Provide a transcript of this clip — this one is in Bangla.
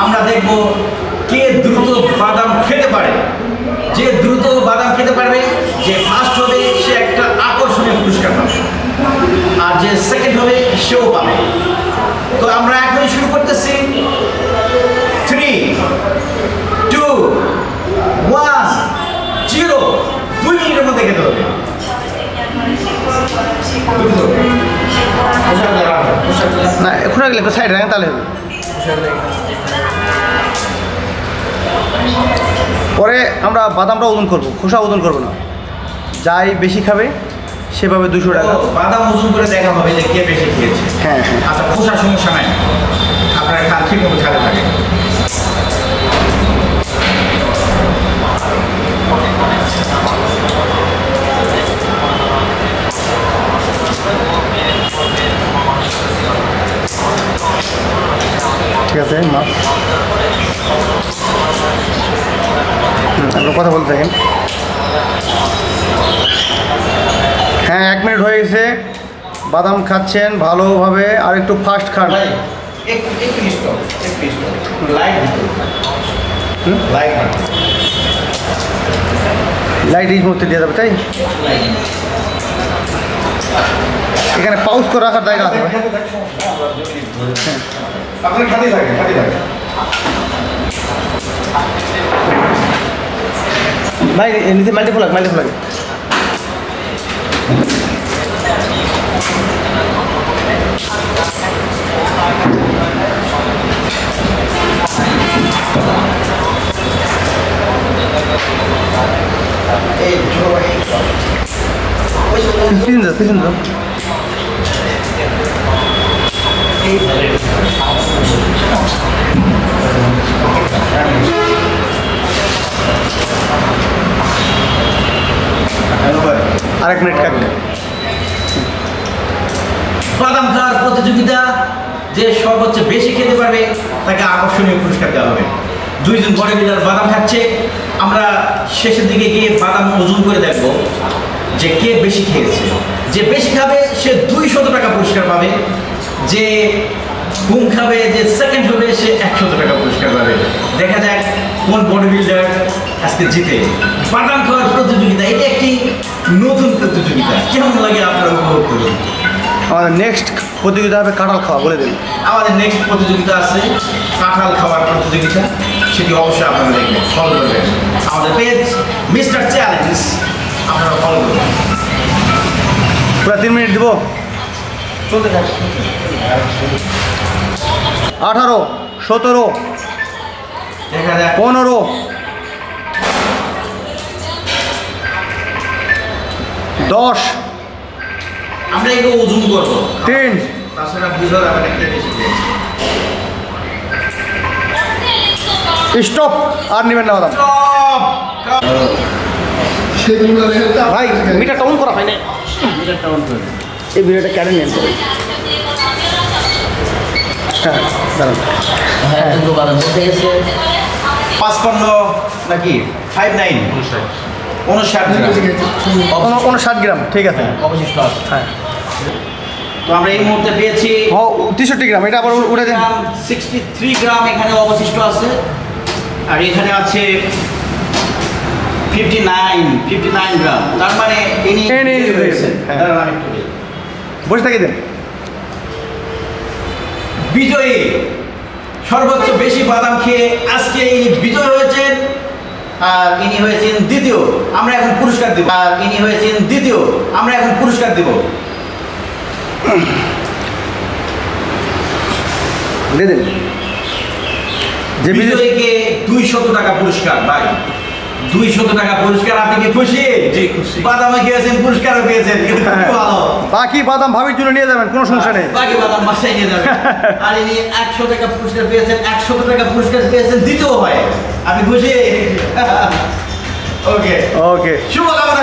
আমরা দেখব কে দ্রুত বাদাম খেতে পারে। যে দ্রুত বাদাম খেতে পারবে, যে ফার্স্ট হবে সে একটা আকর্ষণীয় পুরস্কার পাবে, আর যে সেকেন্ড হবে সেও পাবে। তো আমরা এখনই শুরু করতেছি। 3, 2, 1, 0। 2 মিনিটের মধ্যে খেতে হবে। না এখন রাখলে একটু সাইড রাখেন তাহলে হবে। পরে আমরা বাদামটা ওজন করবো, খোসা ওজন করবো না। যাই বেশি খাবে সেভাবে 200 টাকা। বাদাম ওজন করে দেখা হবে যে কে বেশি খেয়েছে। হ্যাঁ হ্যাঁ, আচ্ছা, খোসার সমস্যা নাই, আপনারা খান ঠিক মতো খেতে থাকে। ঠিক আছে মাছ আপনার কথা বলতে থাকেন। হ্যাঁ 1 মিনিট হয়ে গেছে, বাদাম খাচ্ছেন ভালোভাবে, আর একটু ফাস্ট খান। লাইট এই মুহূর্তে দিয়ে যাবে, তাই এখানে পাউজ করে রাখার জায়গা আছে। আপনার খাতেই থাকে, খাতেই থাকে। ভাই নিচে মাল্টি ফ্লাগ পিছন দাও। আরেক মিনিট কাটবে। বাদাম খাওয়ার প্রতিযোগিতা, যে সর্বোচ্চ বেশি খেতে পারবে তাকে আকর্ষণীয় পুরস্কার দেওয়া হবে। 2 জন বডি বিল্ডার বাদাম খাচ্ছে। আমরা শেষের দিকে গিয়ে বাদাম ওজন করে দেখব যে কে বেশি খেয়েছে। যে বেশি খাবে সে 200 টাকা পুরস্কার পাবে। যে কম খাবে, যে সেকেন্ড হবে সে 100 টাকা পুরস্কার পাবে। দেখা যাক কোন বডি বিল্ডার আজকে জিতে। বাদাম খাওয়ার প্রতিযোগিতা, এটা একটি নতুন প্রতিযোগিতা, কেমন লাগে আপনারা উপভোগ করুন। আমাদের নেক্সট প্রতিযোগিতা হবে কাঁঠাল খাওয়া, বলে দিন। আমাদের নেক্সট প্রতিযোগিতা আছে কাঁঠাল খাওয়ার প্রতিযোগিতা, সেটি অবশ্যই আপনারা দেখবেন, ফলো করবেন আমাদের পেজ মিস্টার চ্যালেঞ্জ, আপনারা ফলো করবেন। পুরো 3 মিনিট দিব, চলতে থাকবে। 18, 17, দেখা যাক 15, 10, আমরা এগুলো ওজন করবো, 3, তাছাড়া বুঝা যাবে না কে বেশি খেয়েছে। স্টপ। আর নেবেন না বাদাম ভাই, মিটারটা অন করা হয় না। মিটারটা অন করে এই ভিডিওটা কেটে নেন। হ্যাঁ দাঁড়ান, হ্যাঁ কিন্তু বাদাম বলতে গেছে 55 নাকি 59 59 গ্রাম, ঠিক আছে অবশিষ্ট আছে। হ্যাঁ। তো আমরা এই মুহূর্তে পেয়েছি 63 গ্রাম, এটা আবার উঠে দেন। 63 গ্রাম এখানে অবশিষ্ট আছে, আর এখানে আছে 59 গ্রাম। তার মানে ইনি বসে থাকি দেন। বিজয়ী, সর্বোচ্চ বেশি বাদাম খেয়ে আজকে ইনি বিজয় হয়েছেন, আর ইনি হয়েছেন দ্বিতীয়। আমরা এখন পুরস্কার দেব। দিয়ে দেন। যে বিজয়ীকে 200 টাকা পুরস্কার। ভাই 200 টাকা পুরস্কার, আপনি কি খুশি? জি খুশি। বাদামে খেয়েছেন, পুরস্কারও পেয়েছেন, ভালো। বাকি বাদাম ভাবির জন্য নিয়ে যাবেন, কোনো সমস্যা নেই। বাকি বাদাম বাসায় নিয়ে যাবেন। আর ইনি 100 টাকা পুরস্কার পেয়েছেন, 100 টাকা পুরস্কার পেয়েছেন দ্বিতীয় হয়। আপনি খুশি? ওকে ওকে, শুভকামনা।